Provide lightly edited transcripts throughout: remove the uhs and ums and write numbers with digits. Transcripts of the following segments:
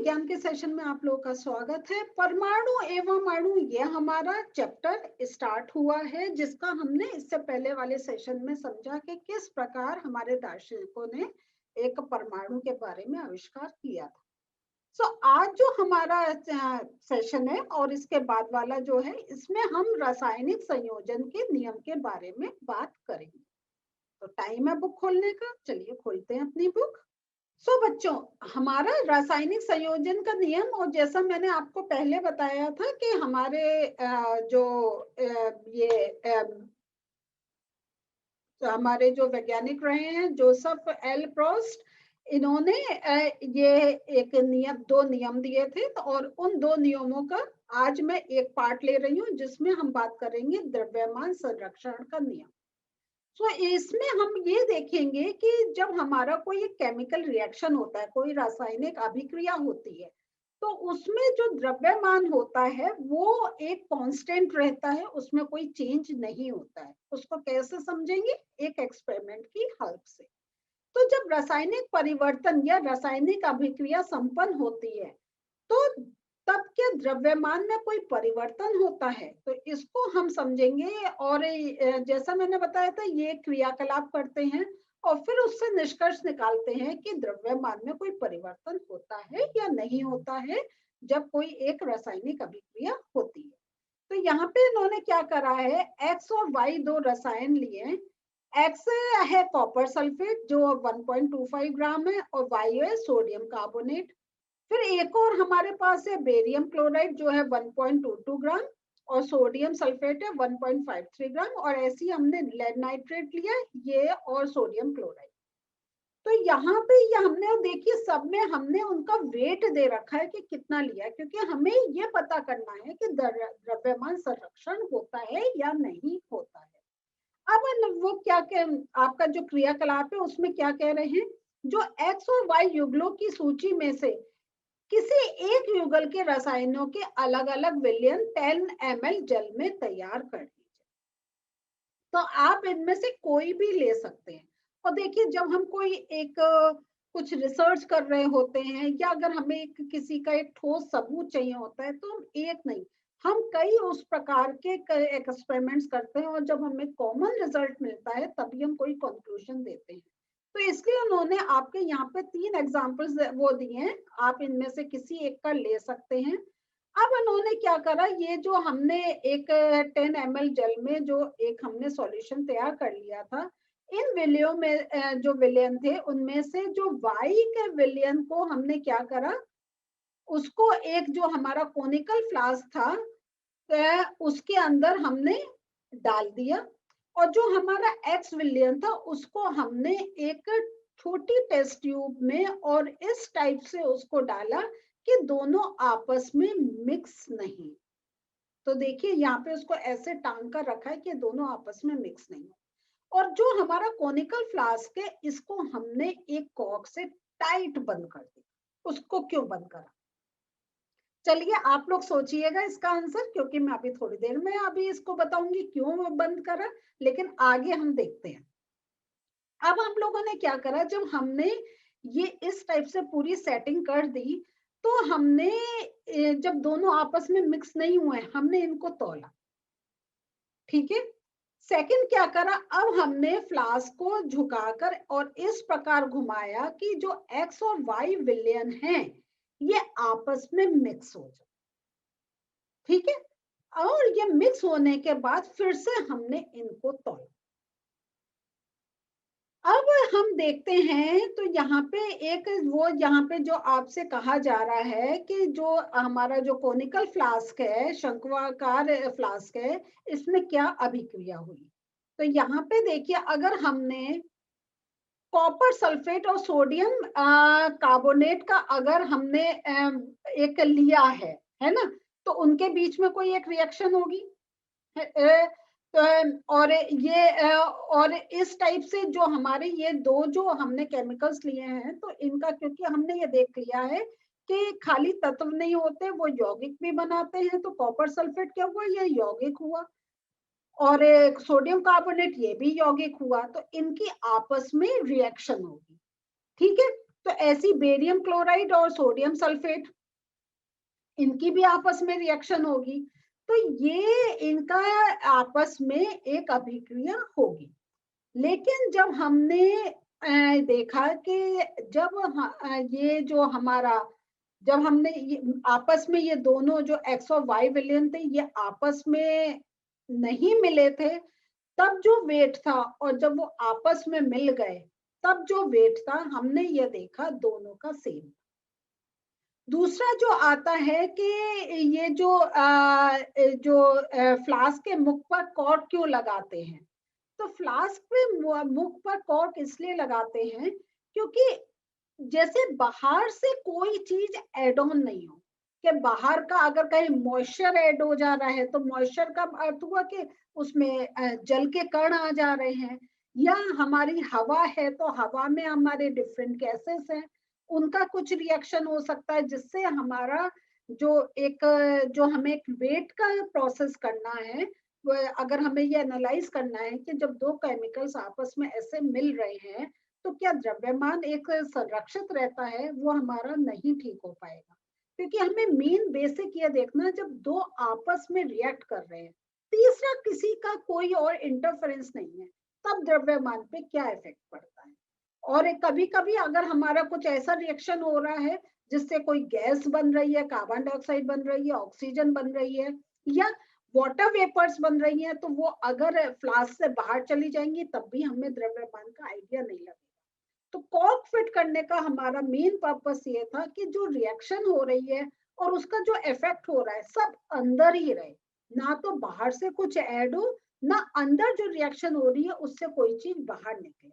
विज्ञान के सेशन में आप लोगों का स्वागत है। परमाणु एवं अणु ये हमारा चैप्टर स्टार्ट हुआ है, जिसका हमने इससे पहले वाले सेशन में समझा कि किस प्रकार हमारे दार्शनिकों ने एक परमाणु के बारे में आविष्कार किया था। आज जो हमारा सेशन है और इसके बाद वाला जो है, इसमें हम रासायनिक संयोजन के नियम के बारे में बात करेंगे। तो टाइम है बुक खोलने का, चलिए खोलते हैं अपनी बुक। बच्चों, हमारा रासायनिक संयोजन का नियम, और जैसा मैंने आपको पहले बताया था कि हमारे हमारे जो वैज्ञानिक रहे हैं, जोसेफ एल प्रोस्ट, इन्होंने ये एक नियम, दो नियम दिए थे, और उन दो नियमों का आज मैं एक पार्ट ले रही हूँ, जिसमें हम बात करेंगे द्रव्यमान संरक्षण का नियम। इसमें हम ये देखेंगे कि जब हमारा कोई एक केमिकल रिएक्शन होता है, कोई रासायनिक अभिक्रिया होती है, तो उसमें जो द्रव्यमान होता है वो एक कांस्टेंट रहता है, उसमें कोई चेंज नहीं होता है। उसको कैसे समझेंगे? एक एक्सपेरिमेंट की हेल्प से। तो जब रासायनिक परिवर्तन या रासायनिक अभिक्रिया संपन्न होती है, तो तब के द्रव्यमान में कोई परिवर्तन होता है, तो इसको हम समझेंगे। और जैसा मैंने बताया था, ये क्रियाकलाप करते हैं और फिर उससे निष्कर्ष निकालते हैं कि द्रव्यमान में कोई परिवर्तन होता है या नहीं होता है जब कोई एक रासायनिक अभिक्रिया होती है। तो यहाँ पे इन्होंने क्या करा है, एक्स और वाई दो रसायन लिए। एक्स है कॉपर सल्फेट जो 1.25 ग्राम है, और वाई है सोडियम कार्बोनेट। फिर एक और हमारे पास है बेरियम क्लोराइड जो है 1.22 ग्राम, और सोडियम सल्फेट है 1.53 ग्राम, और ऐसे हमने लेड नाइट्रेट लिया, ये और सोडियम क्लोराइड। तो यहाँ पे ये हमने देखिए, सब में हमने उनका वेट दे रखा है कि कितना लिया, क्योंकि हमें ये पता करना है कि द्रव्यमान संरक्षण होता है या नहीं होता है। अब वो क्या कह, आपका जो क्रियाकलाप है उसमें क्या कह रहे हैं, जो एक्स और वाई युगलों की सूची में से किसी एक युगल के रसायनों के अलग अलग विलयन 10 ml जल में तैयार कर लीजिए। तो आप इनमें से कोई भी ले सकते हैं। और देखिए, जब हम कोई एक कुछ रिसर्च कर रहे होते हैं, या अगर हमें किसी का एक ठोस सबूत चाहिए होता है, तो हम एक नहीं, हम कई उस प्रकार के एक्सपेरिमेंट्स करते हैं, और जब हमें कॉमन रिजल्ट मिलता है तभी हम कोई कंक्लूजन देते हैं। तो इसलिए उन्होंने आपके यहाँ पे 3 एग्जाम्पल्स वो दिए हैं, आप इनमें से किसी एक का ले सकते हैं। अब उन्होंने क्या करा, ये जो हमने एक 10 ml जल में जो एक हमने सॉल्यूशन तैयार कर लिया था, इन विलयों में जो विलयन थे, उनमें से जो वाई के विलयन को हमने क्या करा, उसको एक जो हमारा कोनिकल फ्लास्क था उसके अंदर हमने डाल दिया, और जो हमारा एक्स विलयन था उसको हमने एक छोटी टेस्ट ट्यूब में और इस टाइप से उसको डाला कि दोनों आपस में मिक्स नहीं। तो देखिए, यहाँ पे उसको ऐसे टांग कर रखा है कि दोनों आपस में मिक्स नहीं हो। और जो हमारा कोनिकल फ्लास्क है, इसको हमने एक कॉर्क से टाइट बंद कर दिया। उसको क्यों बंद करा? चलिए आप लोग सोचिएगा इसका आंसर, क्योंकि मैं अभी थोड़ी देर में अभी इसको बताऊंगी क्यों बंद करा, लेकिन आगे हम देखते हैं। अब हम लोगों ने क्या करा, जब हमने ये इस टाइप से पूरी सेटिंग कर दी, तो हमने जब दोनों आपस में मिक्स नहीं हुए, हमने इनको तौला। ठीक है। सेकंड क्या करा, अब हमने फ्लास्क को झुकाकर और इस प्रकार घुमाया कि जो एक्स और वाई विलयन हैं, ये आपस में मिक्स हो जाए। ठीक है। और ये मिक्स होने के बाद फिर से हमने इनको तोला। अब हम देखते हैं, तो यहाँ पे एक वो, यहाँ पे जो आपसे कहा जा रहा है कि जो हमारा जो कोनिकल फ्लास्क है, शंक्वाकार फ्लास्क है, इसमें क्या अभिक्रिया हुई। तो यहाँ पे देखिए, अगर हमने कॉपर सल्फेट और सोडियम कार्बोनेट का अगर हमने एक लिया है ना, तो उनके बीच में कोई एक रिएक्शन होगी। और इस टाइप से जो हमारे ये दो जो हमने केमिकल्स लिए हैं, तो इनका, क्योंकि हमने ये देख लिया है कि खाली तत्व नहीं होते, वो यौगिक भी बनाते हैं। तो कॉपर सल्फेट क्या हुआ, ये यौगिक हुआ, और सोडियम कार्बोनेट ये भी यौगिक हुआ, तो इनकी आपस में रिएक्शन होगी। ठीक है। तो ऐसी बेरियम क्लोराइड और सोडियम सल्फेट, इनकी भी आपस में रिएक्शन होगी, तो ये इनका आपस में एक अभिक्रिया होगी। लेकिन जब हमने देखा कि जब ये जो हमारा, जब हमने ये आपस में ये दोनों जो एक्स और वाई विलयन थे ये आपस में नहीं मिले थे, तब जो वेट था और जब वो आपस में मिल गए तब जो वेट था हमने ये देखा दोनों का सेम। दूसरा जो आता है कि ये जो फ्लास्क के मुख पर कॉर्क क्यों लगाते हैं, तो फ्लास्क पे मुख पर कॉर्क इसलिए लगाते हैं क्योंकि जैसे बाहर से कोई चीज एड ऑन नहीं हो, कि बाहर का अगर कहीं मॉइस्चर ऐड हो जा रहा है तो मॉइस्चर का अर्थ हुआ कि उसमें जल के कण आ जा रहे हैं, या हमारी हवा है तो हवा में हमारे डिफरेंट गैसेस हैं, उनका कुछ रिएक्शन हो सकता है जिससे हमारा जो एक जो हमें एक वेट का प्रोसेस करना है, अगर हमें ये एनालाइज करना है कि जब दो केमिकल्स आपस में ऐसे मिल रहे हैं तो क्या द्रव्यमान एक संरक्षित रहता है, वो हमारा नहीं ठीक हो पाएगा। क्योंकि हमें मेन बेसिक ये देखना है जब दो आपस में रिएक्ट कर रहे हैं, तीसरा किसी का कोई और इंटरफेरेंस नहीं है, तब द्रव्यमान पे क्या इफेक्ट पड़ता है। और कभी कभी अगर हमारा कुछ ऐसा रिएक्शन हो रहा है जिससे कोई गैस बन रही है, कार्बन डाइऑक्साइड बन रही है, ऑक्सीजन बन रही है, या वाटर वेपर्स बन रही हैं, तो वो अगर फ्लास्क से बाहर चली जाएंगी तब भी हमें द्रव्यमान का आइडिया नहीं लगेगा। तो कॉर्क फिट करने का हमारा मेन पर्पस ये था कि जो रिएक्शन हो रही है और उसका जो इफेक्ट हो रहा है सब अंदर ही रहे, ना तो बाहर से कुछ ऐड हो, ना अंदर जो रिएक्शन हो रही है उससे कोई चीज बाहर निकले।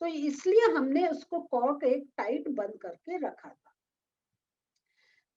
तो इसलिए हमने उसको कॉर्क एक टाइट बंद करके रखा था।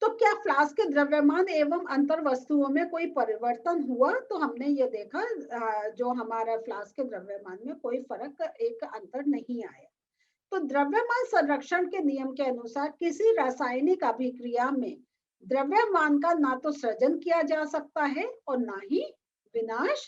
तो क्या फ्लास्क के द्रव्यमान एवं अंतर वस्तुओं में कोई परिवर्तन हुआ, तो हमने ये देखा जो हमारा फ्लास्क के द्रव्यमान में कोई फर्क, एक अंतर नहीं आया। तो द्रव्यमान संरक्षण के नियम के अनुसार किसी रासायनिक अभिक्रिया में द्रव्यमान का ना तो सृजन किया जा सकता है और ना ही विनाश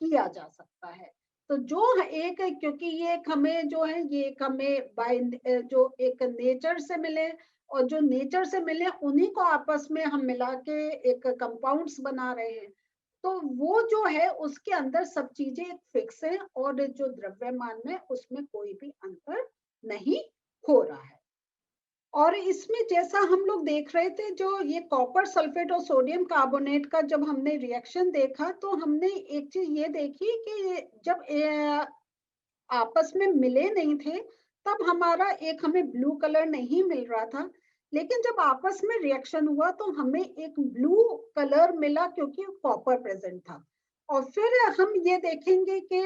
किया जा सकता है। तो जो एक, क्योंकि ये एक हमें जो है ये एक हमें बाय जो एक नेचर से मिले, और जो नेचर से मिले उन्हीं को आपस में हम मिला के एक कंपाउंड्स बना रहे हैं, तो वो जो है उसके अंदर सब चीजें फिक्स है और जो द्रव्यमान में उसमें कोई भी अंतर नहीं हो रहा है। और इसमें जैसा हम लोग देख रहे थे, जो ये कॉपर सल्फेट और सोडियम कार्बोनेट का जब हमने रिएक्शन देखा तो हमने एक चीज ये देखी कि जब आपस में मिले नहीं थे तब हमारा एक हमें ब्लू कलर नहीं मिल रहा था, लेकिन जब आपस में रिएक्शन हुआ तो हमें एक ब्लू कलर मिला क्योंकि कॉपर प्रेजेंट था। और फिर हम ये देखेंगे कि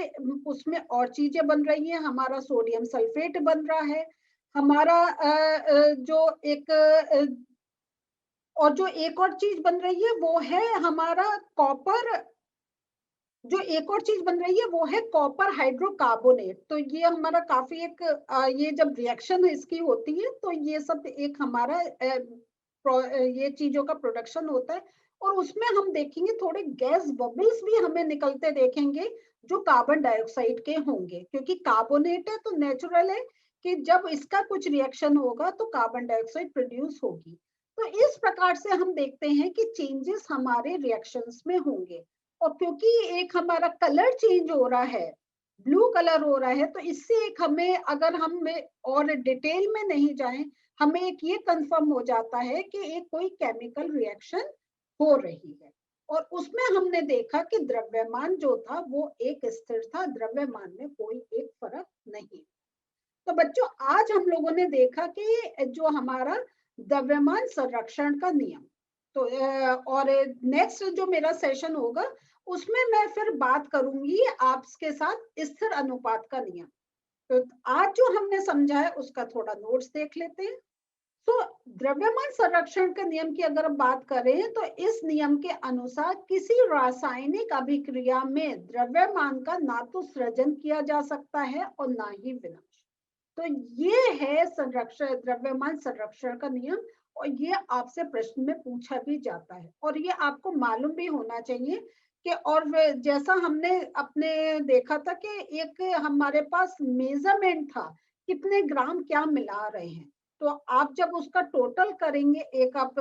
उसमें और चीजें बन रही हैं, हमारा सोडियम सल्फेट बन रहा है, हमारा जो एक और जो एक और चीज बन रही है वो है हमारा कॉपर, जो एक और चीज बन रही है वो है कॉपर हाइड्रोकार्बोनेट। तो ये हमारा काफी एक ये जब रिएक्शन इसकी होती है तो ये सब एक हमारा ये चीजों का प्रोडक्शन होता है, और उसमें हम देखेंगे थोड़े गैस बबल्स भी हमें निकलते देखेंगे जो कार्बन डाइऑक्साइड के होंगे, क्योंकि कार्बोनेट है तो नेचुरल है कि जब इसका कुछ रिएक्शन होगा तो कार्बन डाइऑक्साइड प्रोड्यूस होगी। तो इस प्रकार से हम देखते हैं कि चेंजेस हमारे रिएक्शंस में होंगे। और क्योंकि एक हमारा कलर चेंज हो रहा है, ब्लू कलर हो रहा है, तो इससे एक हमें, अगर हम और डिटेल में नहीं जाएं, हमें एक ये कंफर्म हो जाता है कि एक कोई केमिकल रिएक्शन हो रही है। और उसमें हमने देखा कि द्रव्यमान जो था वो एक स्थिर था, द्रव्यमान में कोई एक फर्क नहीं। तो बच्चों आज हम लोगों ने देखा कि जो हमारा द्रव्यमान संरक्षण का नियम, तो और नेक्स्ट जो मेरा सेशन होगा उसमें मैं फिर बात करूंगी आपके साथ स्थिर अनुपात का नियम। तो आज जो हमने समझा है उसका थोड़ा नोट्स देख लेते हैं। तो द्रव्यमान संरक्षण के नियम की अगर हम बात करें तो इस नियम के अनुसार किसी रासायनिक अभिक्रिया में द्रव्यमान का ना तो सृजन किया जा सकता है और ना ही विनाश। तो ये है संरक्षण, द्रव्यमान संरक्षण का नियम, और ये आपसे प्रश्न में पूछा भी जाता है और ये आपको मालूम भी होना चाहिए कि, और जैसा हमने अपने देखा था कि एक हमारे पास मेजरमेंट था कितने ग्राम क्या मिला रहे हैं, तो आप जब उसका टोटल करेंगे, एक आप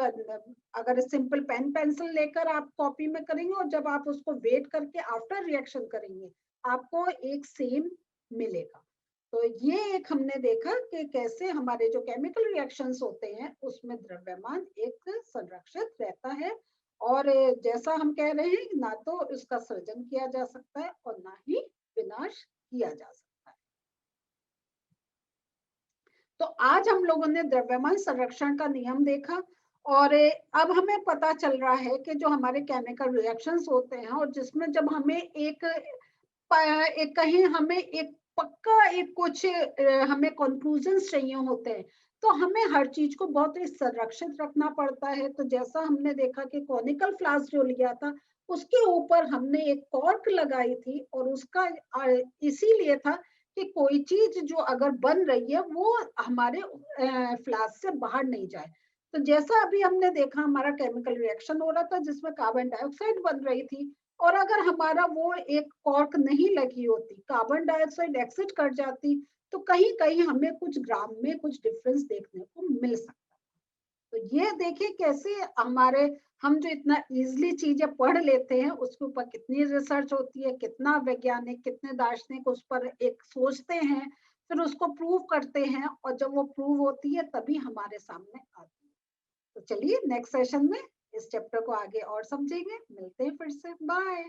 अगर सिंपल पेन पेंसिल लेकर आप कॉपी में करेंगे और जब आप उसको वेट करके आफ्टर रिएक्शन करेंगे, आपको एक सेम मिलेगा। तो ये एक हमने देखा कि कैसे हमारे जो केमिकल रिएक्शंस होते हैं उसमें द्रव्यमान एक संरक्षित रहता है, और जैसा हम कह रहे हैं, ना तो उसका सृजन किया जा सकता है और ना ही विनाश किया जा सकता है। तो आज हम लोगों ने द्रव्यमान संरक्षण का नियम देखा, और अब हमें पता चल रहा है कि जो हमारे केमिकल रिएक्शंस होते हैं और जिसमें जब हमें एक कहीं हमें एक पक्का एक कुछ हमें कंक्लूजन्स चाहिए होते हैं, तो हमें हर चीज को बहुत ही संरक्षित रखना पड़ता है। तो जैसा हमने देखा कि कॉनिकल फ्लास्क जो लिया था, उसके ऊपर हमने एक कॉर्क लगाई थी, और उसका इसीलिए था कि कोई चीज जो अगर बन रही है वो हमारे फ्लास्क से बाहर नहीं जाए। तो जैसा अभी हमने देखा, हमारा केमिकल रिएक्शन हो रहा था जिसमें कार्बन डाइऑक्साइड बन रही थी, और अगर हमारा वो एक कॉर्क नहीं लगी होती, कार्बन डाइऑक्साइड एक्सिट कर जाती, तो कहीं कहीं हमें कुछ ग्राम में कुछ डिफरेंस देखने को मिल सकता। तो ये देखिए कैसे हमारे हम जो इतना इजीली चीजें पढ़ लेते हैं, उसके ऊपर कितनी रिसर्च होती है, कितना वैज्ञानिक, कितने दार्शनिक उस पर एक सोचते हैं, फिर उसको प्रूव करते हैं, और जब वो प्रूव होती है तभी हमारे सामने आती है। तो चलिए नेक्स्ट सेशन में इस चैप्टर को आगे और समझेंगे। मिलते हैं फिर से, बाय।